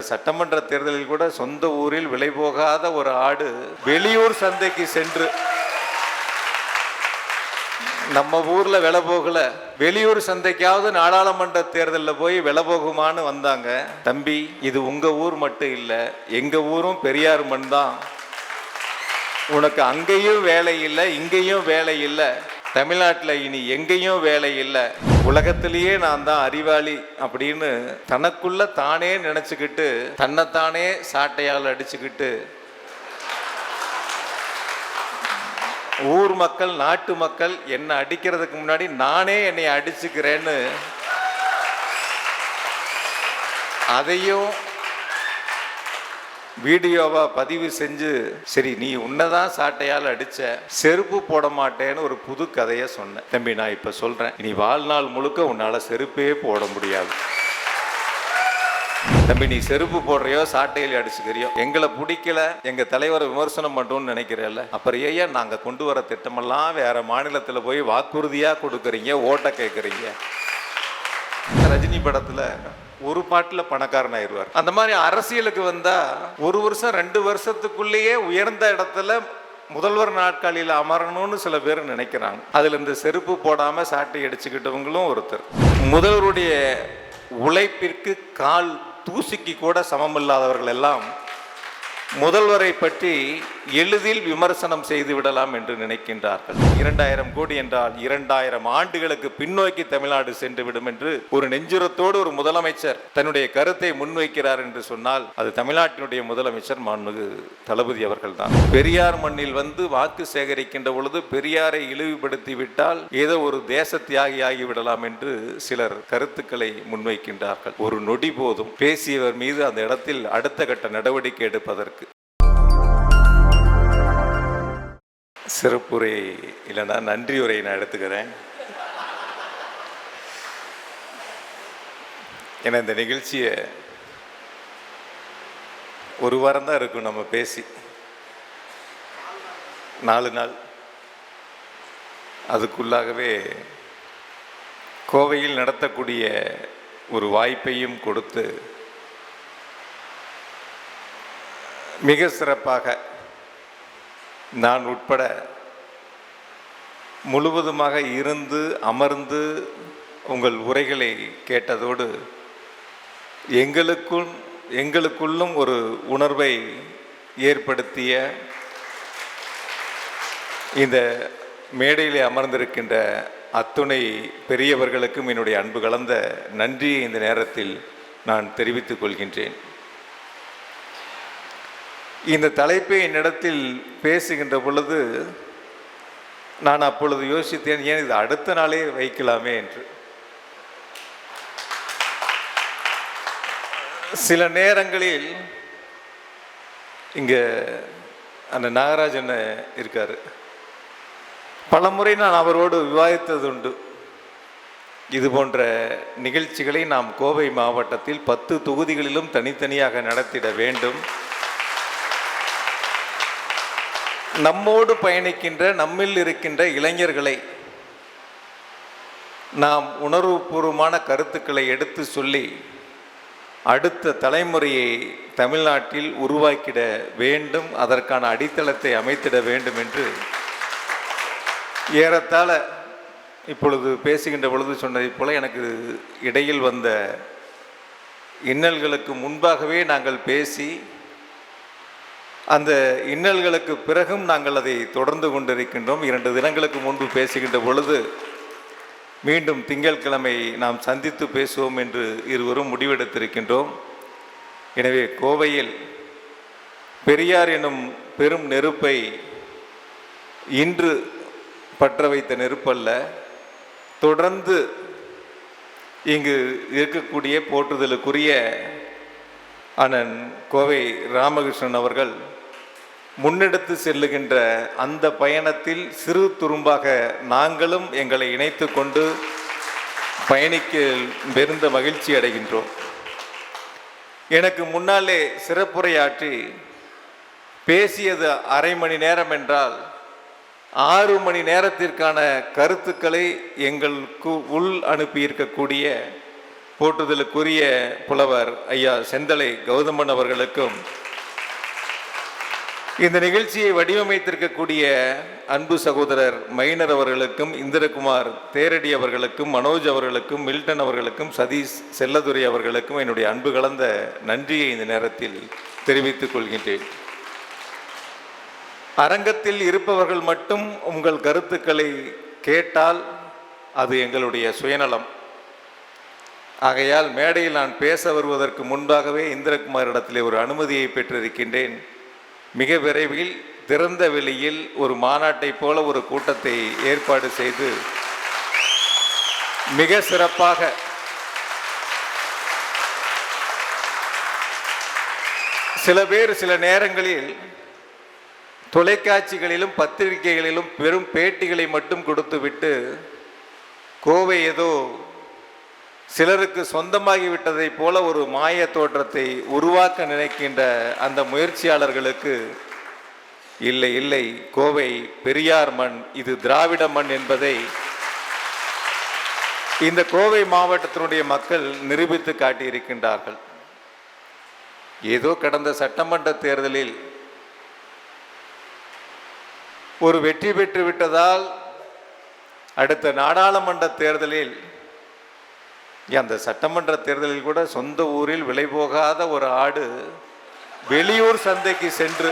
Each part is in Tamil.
சட்டமன்ற தேர்தலில் கூட சொந்த ஊரில் விலை போகாத ஒரு ஆடு வெளியூர் சந்தைக்கு சென்று, நம்ம ஊர்ல விலை போகல, வெளியூர் சந்தைக்காவது நாடாளுமன்ற தேர்தலில் போய் விலை போகுமான்னு வந்தாங்க. தம்பி, இது உங்க ஊர் மட்டும் இல்லை, எங்க ஊரும் பெரியார் மண் தான். உனக்கு அங்கேயும் வேலை இல்லை, இங்கேயும் வேலை இல்லை, தமிழ்நாட்டில் இனி எங்கேயும் வேலை இல்லை, உலகத்திலேயே நான் தான் அறிவாளி அப்படின்னு தனக்குள்ள தானே நினைச்சுக்கிட்டு தன்னைத்தானே சாட்டையால் அடிச்சுக்கிட்டு ஊர் மக்கள், நாட்டு மக்கள் என்னை அடிக்கிறதுக்கு முன்னாடி நானே என்னை அடிச்சுக்கிறேன்னு அதையும் வீடியோவா பதிவு செஞ்சு, சரி நீ உன்னதான் சாட்டையால் அடிச்ச, செருப்பு போட மாட்டேன்னு ஒரு புது கதையை சொன்னேன். தம்பி, நான் இப்ப சொல்றேன், நீ வாழ்நாள் முழுக்க உன்னால செருப்பே போட முடியாது. தம்பி, நீ செருப்பு போடுறியோ சாட்டையில் அடிச்சுக்கிறியோ, எங்களை பிடிக்கல, எங்க தலைவரை விமர்சனம் பண்றோம்னு நினைக்கிறேன்ல, அப்புறம் ஏன் நாங்க கொண்டு வர திட்டமெல்லாம் வேற மாநிலத்துல போய் வாக்குறுதியா கொடுக்குறீங்க, ஓட்ட கேட்குறீங்க? ரஜினி படத்துல ஒரு பாட்டுல பணக்காரன் ஆயிடுவார். அந்த மாதிரி அரசியலுக்கு வந்தா 1 வருஷம் 2 வருஷத்துக்குள்ளேயே உயர்ந்த இடத்துல முதல்வர் நாட்காலியில் அமரணும்னு சில பேர் நினைக்கிறாங்க. அதுல இந்த செருப்பு போடாம சாட்டை அடிச்சுக்கிட்டவங்களும் ஒருத்தர். முதல்வருடைய உழைப்பிற்கு கால் தூசிக்கு கூட சமமில்லாதவர்கள் எல்லாம் முதல்வரை பற்றி எளிதில் விமர்சனம் செய்து விடலாம் என்று நினைக்கின்றார்கள். 2000 கோடி என்றால் 2000 ஆண்டுகளுக்கு பின்னோக்கி தமிழ்நாடு சென்று விடும் என்று ஒரு நெஞ்சுரத்தோடு ஒரு முதலமைச்சர் தன்னுடைய கருத்தை முன்வைக்கிறார் என்று சொன்னால் அது தமிழ்நாட்டினுடைய முதலமைச்சர் மாண்புமிகு தளபதி அவர்கள் தான். பெரியார் மண்ணில் வந்து வாக்கு சேகரிக்கின்ற பொழுது பெரியாரை இழிவுபடுத்தி விட்டால் ஏதோ ஒரு தேச தியாகி ஆகிவிடலாம் என்று சிலர் கருத்துக்களை முன்வைக்கின்றார்கள். ஒரு நொடி போதும் பேசியவர் மீது அந்த இடத்தில் அடுத்த கட்ட நடவடிக்கை எடுப்பதற்கு. சிறப்புரை இல்லைன்னா நன்றி உரை நான் எடுத்துக்கிறேன். ஏன்னா இந்த நிகழ்ச்சியை ஒரு வாரம் தான் இருக்கும் நம்ம பேசி, 4 நாள். அதுக்குள்ளாகவே கோவையில் நடத்தக்கூடிய ஒரு வாய்ப்பையும் கொடுத்து மிக சிறப்பாக நான் உட்பட முழுவதுமாக இருந்து அமர்ந்து உங்கள் உரைகளை கேட்டதோடு எங்களுக்குள்ளும் ஒரு உணர்வை ஏற்படுத்திய இந்த மேடையிலே அமர்ந்திருக்கின்ற அத்துணை பெரியவர்களுக்கும் என்னுடைய அன்பு கலந்த நன்றியை இந்த நேரத்தில் நான் தெரிவித்துக் கொள்கின்றேன். இந்த தலைப்பை என்னிடத்தில் பேசுகின்ற பொழுது நான் அப்பொழுது யோசித்தேன், ஏன் இது அடுத்த நாளே வைக்கலாமே என்று. சில நேரங்களில் இங்க அந்த நாகராஜன் இருக்காரு, பலமுறை நான் அவரோடு விவாதித்தது உண்டு. இது போன்ற நிகழ்ச்சிகளை நாம் கோவை மாவட்டத்தில் 10 தொகுதிகளிலும் தனித்தனியாக நடத்திட வேண்டும். நம்மோடு பயணிக்கின்ற, நம்மில் இருக்கின்ற இளைஞர்களை நாம் உணர்வுபூர்வமான கருத்துக்களை எடுத்து சொல்லி அடுத்த தலைமுறையை தமிழ்நாட்டில் உருவாக்கிட வேண்டும், அதற்கான அடித்தளத்தை அமைத்திட வேண்டும் என்று ஏறத்தாழ இப்பொழுது பேசுகின்ற பொழுது சொன்னதை போல எனக்கு இடையில் வந்த இன்னல்களுக்கு முன்பாகவே நாங்கள் பேசி, அந்த இன்னல்களுக்கு பிறகும் நாங்கள் அதை தொடர்ந்து கொண்டிருக்கின்றோம். 2 தினங்களுக்கு முன்பு பேசுகின்ற பொழுது மீண்டும் திங்கட்கிழமை நாம் சந்தித்து பேசுவோம் என்று இருவரும் முடிவெடுத்திருக்கின்றோம். எனவே கோவையில் பெரியார் எனும் பெரும் நெருப்பை இன்று பற்ற வைத்த நெருப்பல்ல, தொடர்ந்து இங்கு இருக்கக்கூடிய போற்றுதலுக்குரிய அண்ணன் கோவை ராமகிருஷ்ணன் அவர்கள் முன்னெடுத்து செல்லுகின்ற அந்த பயணத்தில் சிறு துரும்பாக நாங்களும் எங்களை இணைத்து கொண்டு பயணிக்க பெருந்த மகிழ்ச்சி அடைகின்றோம். எனக்கு முன்னாலே சிறப்புரையாற்றி பேசியது அரை மணி நேரம் என்றால் 6 மணி நேரத்திற்கான கருத்துக்களை எங்களுக்கு உள் அனுப்பியிருக்கக்கூடிய போற்றுதலுக்குரிய புலவர் ஐயா செந்தலை கௌதமன் அவர்களுக்கும், இந்த நிகழ்ச்சியை வடிவமைத்திருக்கக்கூடிய அன்பு சகோதரர் மைனர் அவர்களுக்கும், இந்திரகுமார் தேரடி அவர்களுக்கும், மனோஜ் அவர்களுக்கும், மில்டன் அவர்களுக்கும், சதீஷ் செல்லதுரை அவர்களுக்கும் என்னுடைய அன்பு கலந்த நன்றியை இந்த நேரத்தில் தெரிவித்துக் கொள்கின்றேன். அரங்கத்தில் இருப்பவர்கள் மட்டும் உங்கள் கருத்துக்களை கேட்டால் அது எங்களுடைய சுயநலம். ஆகையால் மேடையில் நான் பேச வருவதற்கு முன்பாகவே இந்திரகுமாரிடத்திலே ஒரு அனுமதியை பெற்றிருக்கின்றேன். மிக விரைவில் திறந்த வெளியில் ஒரு மாநாட்டை போல ஒரு கூட்டத்தை ஏற்பாடு செய்து மிக சிறப்பாக சில பேர் சில நேரங்களில் தொலைக்காட்சிகளிலும் பத்திரிகைகளிலும் பெரும் பேட்டிகளை மட்டும் கொடுத்துவிட்டு கோவை ஏதோ சிலருக்கு சொந்தமாகிவிட்டதை போல ஒரு மாய தோற்றத்தை உருவாக்க நினைக்கின்ற அந்த முயற்சியாளர்களுக்கு இல்லை இல்லை, கோவை பெரியார் மண், இது திராவிட மண் என்பதை இந்த கோவை மாவட்டத்தினுடைய மக்கள் நிரூபித்து காட்டியிருக்கின்றார்கள். ஏதோ கடந்த சட்டமன்ற தேர்தலில் ஒரு வெற்றி பெற்று விட்டதால் அடுத்த நாடாளுமன்ற தேர்தலில், அந்த சட்டமன்ற தேர்தலில் கூட சொந்த ஊரில் விலை போகாத ஒரு ஆடு வெளியூர் சந்தைக்கு சென்று,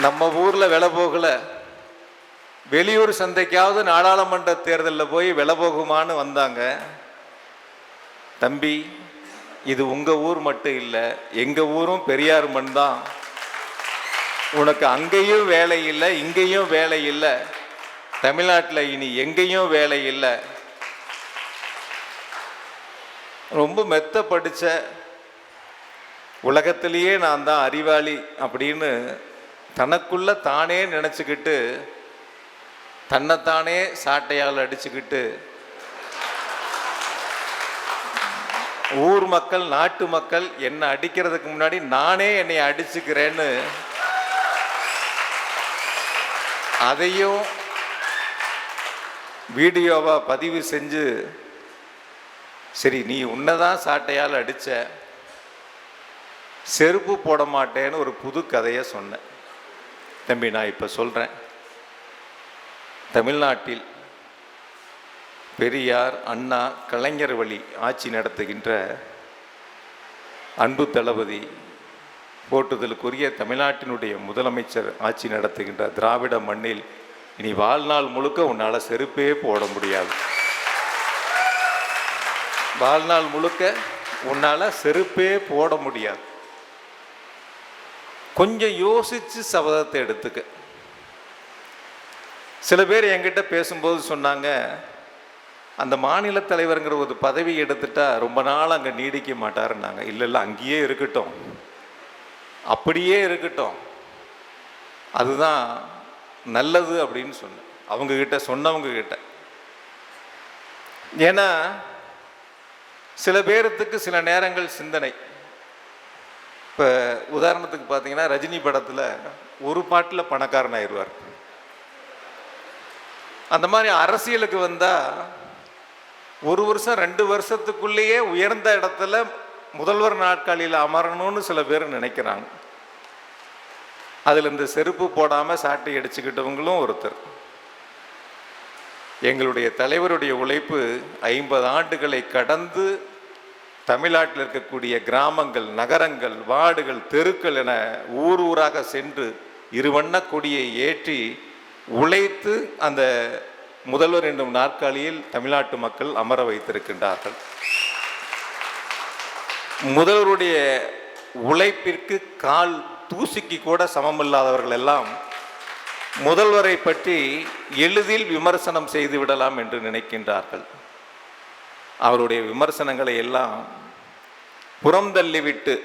நம்ம ஊர்ல விலை போகல, வெளியூர் சந்தைக்காவது நாடாளுமன்ற தேர்தலில் போய் விலை போகுமான்னு வந்தாங்க. தம்பி, இது உங்க ஊர் மட்டும் இல்லை, எங்க ஊரும் பெரியார் மண் தான். உனக்கு அங்கேயும் வேலை இல்லை, இங்கேயும் வேலை இல்லை, தமிழ்நாட்டில் இனி எங்கேயும் வேலை இல்லை. ரொம்ப மெத்த படித்த, உலகத்திலேயே நான் தான் அறிவாளி அப்படின்னு தனக்குள்ள தானே நினச்சிக்கிட்டு தன்னைத்தானே சாட்டையால் அடிச்சுக்கிட்டு ஊர் மக்கள் நாட்டு மக்கள் என்னை அடிக்கிறதுக்கு முன்னாடி நானே என்னை அடிச்சுக்கிறேன்னு அதையும் வீடியோவா பதிவு செஞ்சு, சரி நீ உன்னதான் சாட்டையால் அடிச்ச, செருப்பு போட மாட்டேன்னு ஒரு புது கதையை சொன்னேன். தம்பி, நான் இப்போ சொல்கிறேன், தமிழ்நாட்டில் பெரியார், அண்ணா, கலைஞர் வழி ஆட்சி நடத்துகின்ற அன்பு தளபதி, போற்றுதலுக்குரிய தமிழ்நாட்டினுடைய முதலமைச்சர் ஆட்சி நடத்துகின்ற திராவிட மண்ணில் இனி வாழ்நாள் முழுக்க உன்னால் செருப்பே போட முடியாது. வாழ்நாள் முழுக்க உன்னால் செருப்பே போட முடியாது. கொஞ்சம் யோசிச்சு சபதத்தை எடுத்துக்க. சில பேர் என்கிட்ட பேசும்போது சொன்னாங்க, அந்த மாநில தலைவருங்கிற ஒரு பதவி எடுத்துட்டா ரொம்ப நாள் அங்கே நீடிக்க மாட்டாருன்னாங்க. இல்லை இல்லை, அங்கேயே இருக்கட்டும், அப்படியே இருக்கட்டும், அதுதான் நல்லது அப்படின்னு சொன்னேன் அவங்கக்கிட்ட, சொன்னவங்க கிட்ட. ஏன்னா சில பேர்த்துக்கு சில நேரங்கள் சிந்தனை. இப்போ உதாரணத்துக்கு பார்த்தீங்கன்னா, ரஜினி படத்தில் ஒரு பாட்டில் பணக்காரன் ஆயிடுவார். அந்த மாதிரி அரசியலுக்கு வந்தால் ஒரு வருஷம் 2 வருஷத்துக்குள்ளேயே உயர்ந்த இடத்துல முதல்வர் நாட்காலியில் அமரணும்னு சில பேர் நினைக்கிறாங்க. அதில் இந்த செருப்பு போடாமல் சாட்டை அடிச்சுக்கிட்டவங்களும் ஒருத்தர். எங்களுடைய தலைவருடைய உழைப்பு 50 ஆண்டுகளை கடந்து தமிழ்நாட்டில் இருக்கக்கூடிய கிராமங்கள், நகரங்கள், வார்டுகள், தெருக்கள் என ஊர் ஊராக சென்று இருவண்ண கொடியை ஏற்றி உழைத்து அந்த முதல்வர் என்னும் நாற்காலியில் தமிழ்நாட்டு மக்கள் அமர வைத்திருக்கின்றார்கள். முதல்வருடைய உழைப்பிற்கு கால் தூசிக்கு கூட சமமில்லாதவர்கள் எல்லாம் முதல்வரை பற்றி எளிதில் விமர்சனம் செய்து விடலாம் என்று நினைக்கின்றார்கள். அவருடைய விமர்சனங்களை எல்லாம் புறந்தள்ளிவிட்டு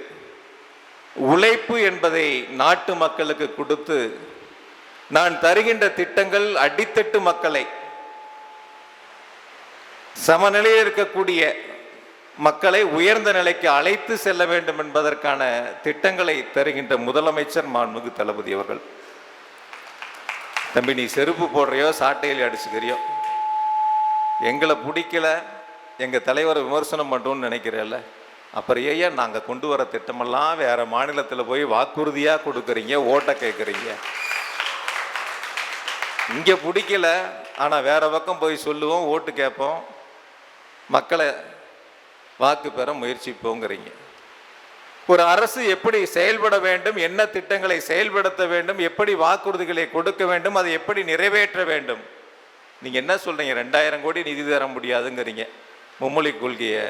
உழைப்பு என்பதை நாட்டு மக்களுக்கு கொடுத்து, நான் தருகின்ற திட்டங்கள் அடித்தட்டு மக்களை, சமநிலையில் இருக்கக்கூடிய மக்களை உயர்ந்த நிலைக்கு அழைத்து செல்ல வேண்டும் என்பதற்கான திட்டங்களை தருகின்ற முதலமைச்சர் மாண்புமிகு தளபதி அவர்கள். தம்பி, நீ செருப்பு போடுறியோ சாட்டையில் அடிச்சுக்கிறியோ, எங்களை பிடிக்கல, எங்கள் தலைவரை விமர்சனம் பண்ணுறோன்னு நினைக்கிறேல்ல, அப்புறம் ஏன் நாங்கள் கொண்டு வர திட்டமெல்லாம் வேற மாநிலத்தில் போய் வாக்குறுதியாக கொடுக்குறீங்க, ஓட்டை கேட்குறீங்க? இங்கே பிடிக்கல, ஆனால் வேற பக்கம் போய் சொல்லுவோம், ஓட்டு கேட்போம், மக்களை வாக்கு பெற முயற்சிப்போங்கிறீங்க. ஒரு அரசு எப்படி செயல்பட வேண்டும், என்ன திட்டங்களை செயல்படுத்த வேண்டும், எப்படி வாக்குறுதிகளை கொடுக்க வேண்டும், அதை எப்படி நிறைவேற்ற வேண்டும்? நீங்கள் என்ன சொல்கிறீங்க? 2000 கோடி நிதி தர முடியாதுங்கிறீங்க. மும்மொழி கொள்கையை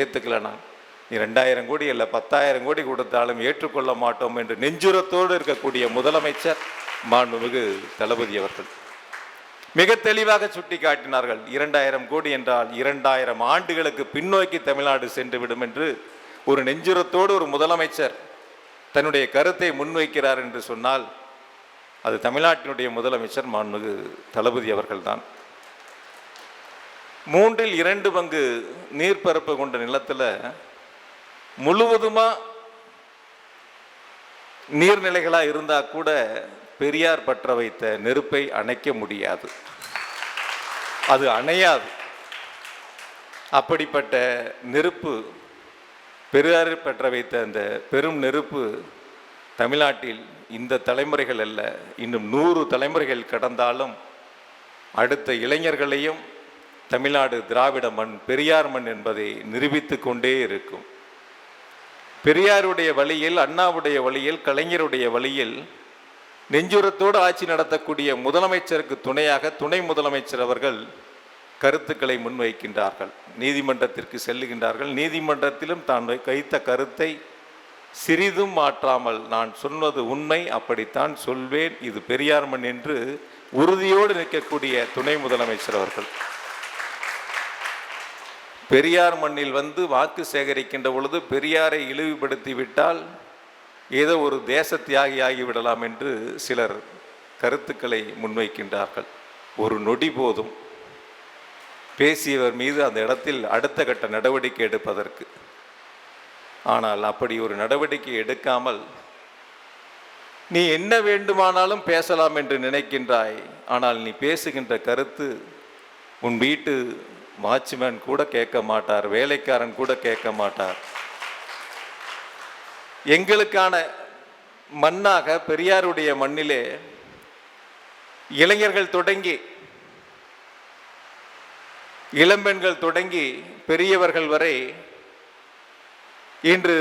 ஏற்றுக்கல. நான் நீ 2000 கோடி இல்லை 10,000 கோடி கொடுத்தாலும் ஏற்றுக்கொள்ள மாட்டோம் என்று நெஞ்சுரத்தோடு இருக்கக்கூடிய முதலமைச்சர் மாண்புமிகு தளபதி அவர்கள் மிக தெளிவாக சுட்டி காட்டினார்கள். 2000 கோடி என்றால் 2000 ஆண்டுகளுக்கு பின்னோக்கி தமிழ்நாடு சென்று விடும் என்று ஒரு நெஞ்சுரத்தோடு ஒரு முதலமைச்சர் தன்னுடைய கருத்தை முன்வைக்கிறார் என்று சொன்னால் அது தமிழ்நாட்டினுடைய முதலமைச்சர் மாண்புமிகு தளபதி அவர்கள்தான். 2/3 பங்கு நீர்ப்பரப்பு கொண்ட நிலத்தில் முழுவதுமா நீர்நிலைகளாக இருந்தால் கூட பெரியார் பற்ற வைத்த நெருப்பை அணைக்க முடியாது, அது அணையாது. அப்படிப்பட்ட நெருப்பு, பெரியார் பற்ற வைத்த அந்த பெரும் நெருப்பு தமிழ்நாட்டில் இந்த தலைமுறைகள் அல்ல, இன்னும் 100 தலைமுறைகள் கடந்தாலும் அடுத்த இளைஞர்களையும் தமிழ்நாடு திராவிட மண், பெரியார் மண் என்பதை நிரூபித்து கொண்டே இருக்கும். பெரியாருடைய வழியில், அண்ணாவுடைய வழியில், கலைஞருடைய வழியில் நெஞ்சுரத்தோடு ஆட்சி நடத்தக்கூடிய முதலமைச்சருக்கு துணையாக துணை முதலமைச்சர் அவர்கள் கருத்துக்களை முன்வைக்கின்றார்கள், நீதிமன்றத்திற்கு செல்லுகின்றார்கள். நீதிமன்றத்திலும் தான் வைத்த கருத்தை சிறிதும் மாற்றாமல் நான் சொன்னது உண்மை, அப்படித்தான் சொல்வேன், இது பெரியார் மண் என்று உறுதியோடு நிற்கக்கூடிய துணை முதலமைச்சர் அவர்கள். பெரியார் மண்ணில் வந்து வாக்கு சேகரிக்கின்ற பொழுது பெரியாரை இழிவுபடுத்தி விட்டால் ஏதோ ஒரு தேச தியாகி ஆகிவிடலாம் என்று சிலர் கருத்துக்களை முன்வைக்கின்றார்கள். ஒரு நொடி போதும் பேசியவர் மீது அந்த இடத்தில் அடுத்த கட்ட நடவடிக்கை எடுப்பதற்கு. ஆனால் அப்படி ஒரு நடவடிக்கை எடுக்காமல் நீ என்ன வேண்டுமானாலும் பேசலாம் என்று நினைக்கின்றாய், ஆனால் நீ பேசுகின்ற கருத்து உன் வீட்டு வாட்ச்மேன் கூட கேட்க மாட்டார், வேலைக்காரன் கூட கேட்க மாட்டார். எங்களுக்கான மண்ணாக பெரியாருடைய மண்ணிலே இளைஞர்கள் தொடங்கி இளம்பெண்கள் தொடங்கி பெரியவர்கள் வரை இன்று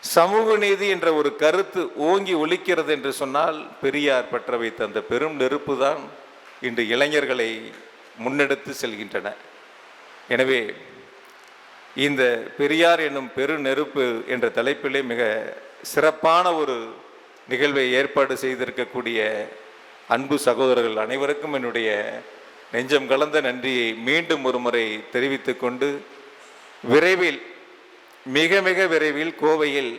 சமூக நீதி என்ற ஒரு கருத்து ஓங்கி ஒலிக்கிறது என்று சொன்னால் பெரியார் பற்ற வைத்த அந்த பெரும் நெருப்பு தான் இன்று இளைஞர்களை முன்னெடுத்து செல்கின்றன. எனவே இந்த பெரியார் என்னும் பெரு நெருப்பு என்ற தலைப்பிலே மிக சிறப்பான ஒரு நிகழ்வை ஏற்பாடு செய்திருக்கக்கூடிய அன்பு சகோதரர்கள் அனைவருக்கும் என்னுடைய நெஞ்சம் கலந்த நன்றியை மீண்டும் ஒரு முறை தெரிவித்து கொண்டு, விரைவில் மிக மிக விரைவில் கோவையில்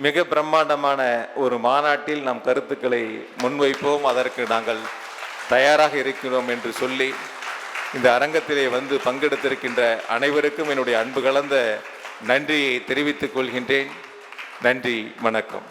மிக பிரம்மாண்டமான ஒரு மாநாட்டில் நாம் கருத்துக்களை முன்வைப்போம், அதற்கு நாங்கள் தயாராக இருக்கிறோம் என்று சொல்லி இந்த அரங்கத்திலே வந்து பங்கெடுத்திருக்கின்ற அனைவருக்கும் என்னுடைய அன்பு கலந்த நன்றியை தெரிவித்துக் கொள்கின்றேன். நன்றி, வணக்கம்.